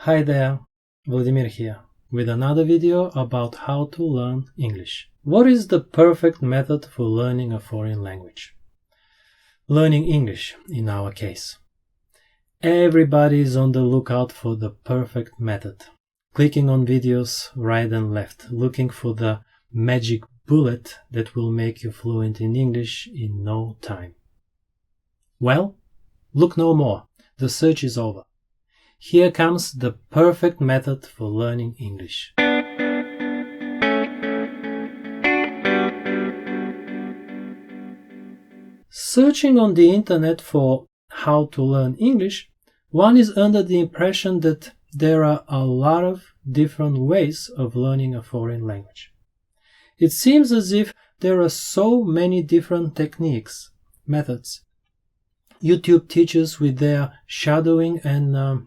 Hi there, Vladimir here, with another video about how to learn English. What is the perfect method for learning a foreign language? Learning English, in our case. Everybody is on the lookout for the perfect method. Clicking on videos right and left, looking for the magic bullet that will make you fluent in English in no time. Well, look no more. The search is over. Here comes the perfect method for learning English. Searching on the internet for how to learn English, one is under the impression that there are a lot of different ways of learning a foreign language. It seems as if there are so many different techniques, methods. YouTube teaches with their shadowing and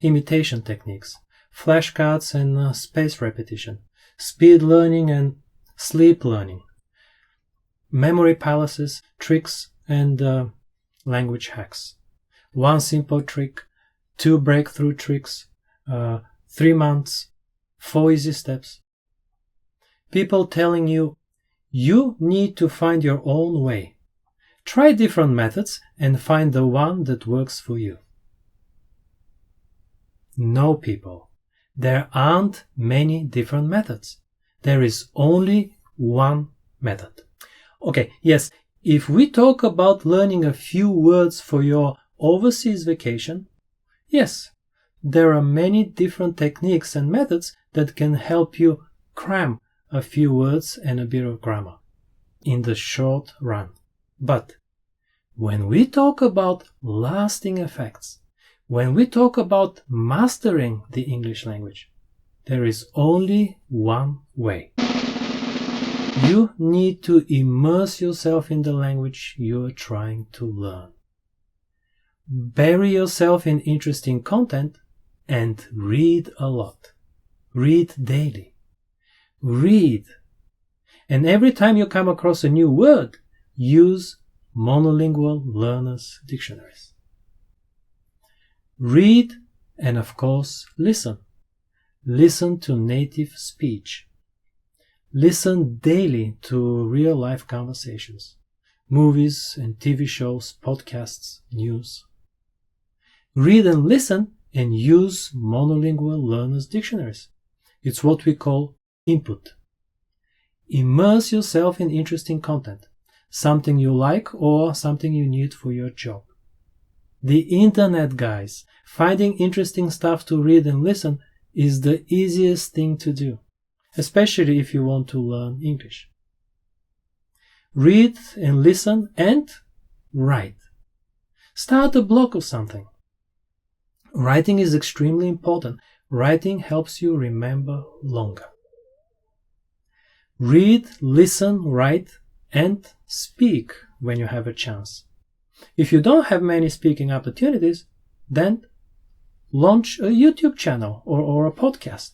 imitation techniques, flashcards and spaced repetition, speed learning and sleep learning, memory palaces, tricks and language hacks. One simple trick, 2 breakthrough tricks, 3 months, 4 easy steps. People telling you, you need to find your own way. Try different methods and find the one that works for you. No, people, there aren't many different methods. There is only one method. Okay, yes, if we talk about learning a few words for your overseas vacation, yes, there are many different techniques and methods that can help you cram a few words and a bit of grammar in the short run. But when we talk about lasting effects, when we talk about mastering the English language, there is only one way. You need to immerse yourself in the language you are trying to learn. Bury yourself in interesting content and read a lot. Read daily. Read. And every time you come across a new word, use monolingual learners' dictionaries. Read and, of course, listen. Listen to native speech. Listen daily to real-life conversations, movies and TV shows, podcasts, news. Read and listen and use monolingual learners' dictionaries. It's what we call input. Immerse yourself in interesting content, something you like or something you need for your job. The internet, guys, finding interesting stuff to read and listen is the easiest thing to do, especially if you want to learn English. Read and listen and write. Start a blog or something. Writing is extremely important. Writing helps you remember longer. Read, listen, write, and speak when you have a chance. If you don't have many speaking opportunities, then launch a YouTube channel or a podcast.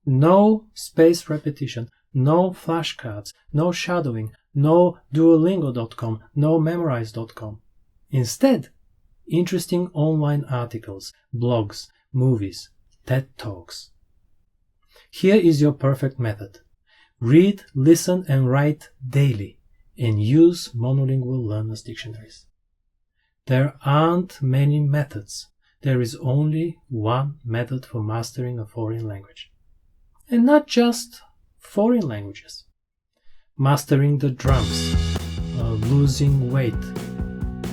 No spaced repetition, no flashcards, no shadowing, no Duolingo.com, no Memrise.com. Instead, interesting online articles, blogs, movies, TED Talks. Here is your perfect method. Read, listen, and write daily, and use monolingual learners' dictionaries. There aren't many methods. There is only one method for mastering a foreign language. And not just foreign languages. Mastering the drums, losing weight,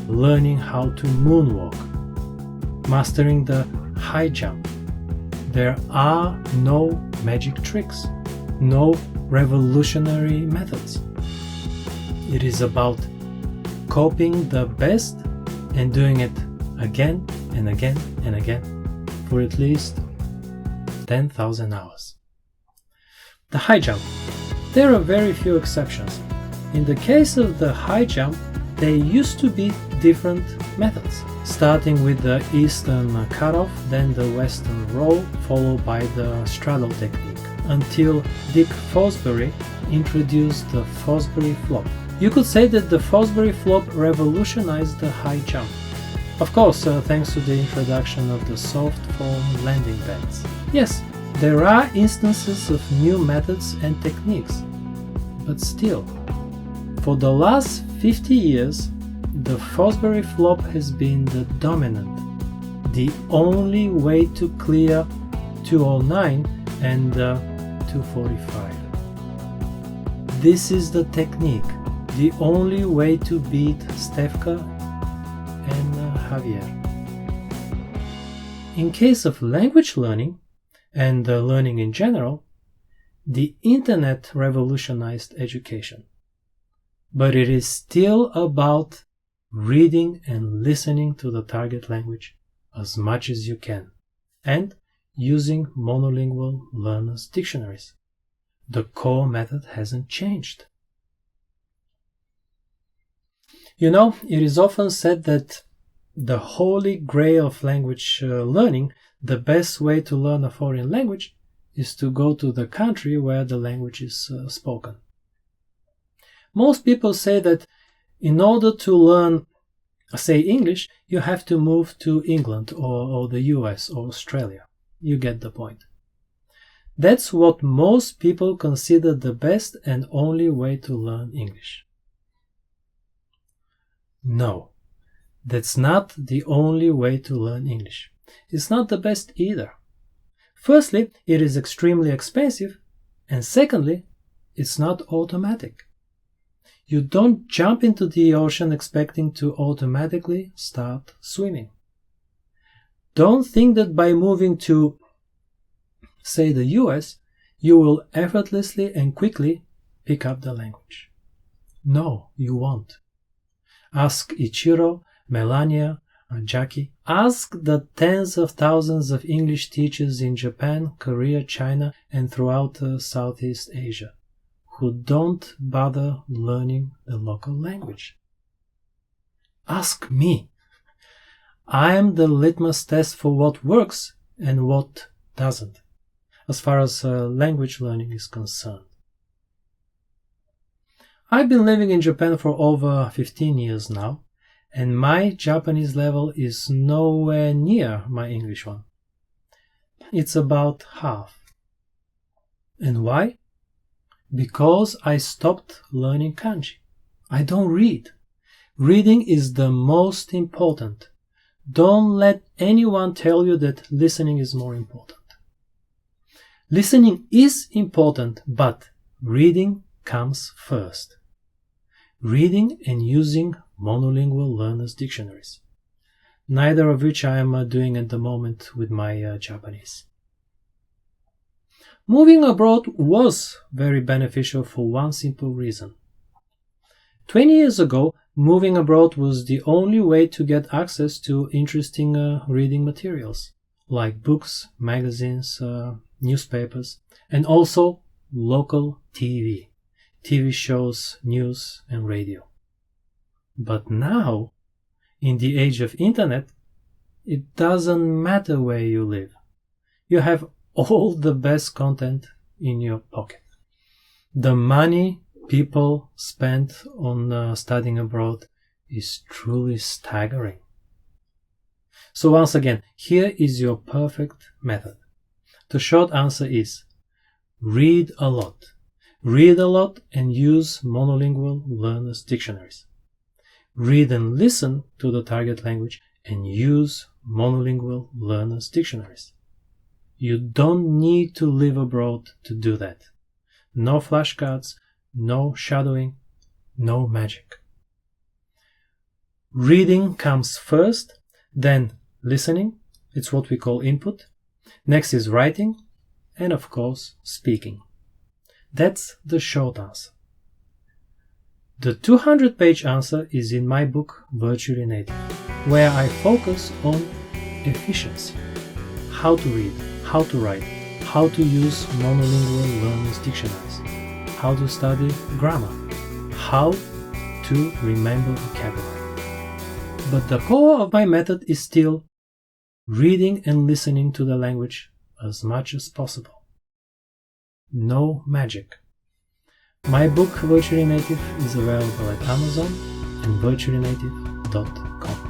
learning how to moonwalk, mastering the high jump. There are no magic tricks, no revolutionary methods. It is about copying the best and doing it again and again and again for at least 10,000 hours. The high jump. There are very few exceptions. In the case of the high jump, there used to be different methods, starting with the eastern cutoff, then the western roll, followed by the straddle technique, until Dick Fosbury introduced the Fosbury flop. You could say that the Fosbury flop revolutionized the high jump. Of course, thanks to the introduction of the soft platform landing pads. Yes, there are instances of new methods and techniques, but still, for the last 50 years, the Fosbury flop has been the dominant, the only way to clear 209 and 245. This is the technique, the only way to beat Stefka and Javier. In case of language learning, and learning in general, the internet revolutionized education. But it is still about reading and listening to the target language as much as you can, and using monolingual learners' dictionaries. The core method hasn't changed. You know, it is often said that the holy grail of language learning, the best way to learn a foreign language, is to go to the country where the language is spoken. Most people say that in order to learn, say, English, you have to move to England or the US or Australia. You get the point. That's what most people consider the best and only way to learn English. No, that's not the only way to learn English. It's not the best either. Firstly, it is extremely expensive, and secondly, it's not automatic. You don't jump into the ocean expecting to automatically start swimming. Don't think that by moving to, say, the US, you will effortlessly and quickly pick up the language. No, you won't. Ask Ichiro, Melania, Jackie. Ask the tens of thousands of English teachers in Japan, Korea, China, and throughout Southeast Asia who don't bother learning the local language. Ask me. I am the litmus test for what works and what doesn't, as far as language learning is concerned. I've been living in Japan for over 15 years now, and my Japanese level is nowhere near my English one. It's about half. And why? Because I stopped learning kanji. I don't read. Reading is the most important. Don't let anyone tell you that listening is more important. Listening is important, but reading comes first. Reading and using monolingual learners' dictionaries, neither of which I am doing at the moment with my Japanese. Moving abroad was very beneficial for one simple reason. 20 years ago, moving abroad was the only way to get access to interesting reading materials, like books, magazines, newspapers, and also local TV shows, news, and radio. But now, in the age of internet, it doesn't matter where you live. You have all the best content in your pocket. The money people spend on studying abroad is truly staggering. So once again, here is your perfect method. The short answer is read a lot. Read a lot and use monolingual learners' dictionaries. Read and listen to the target language and use monolingual learners' dictionaries. You don't need to live abroad to do that. No flashcards, no shadowing, no magic. Reading comes first, then listening, it's what we call input. Next is writing, and of course, speaking. That's the short answer. The 200-page answer is in my book, Virtually Native, where I focus on efficiency. How to read, how to write, how to use monolingual learners' dictionaries, how to study grammar, how to remember vocabulary. But the core of my method is still reading and listening to the language as much as possible. No magic. My book, Virtually Native, is available at Amazon and virtuallynative.com.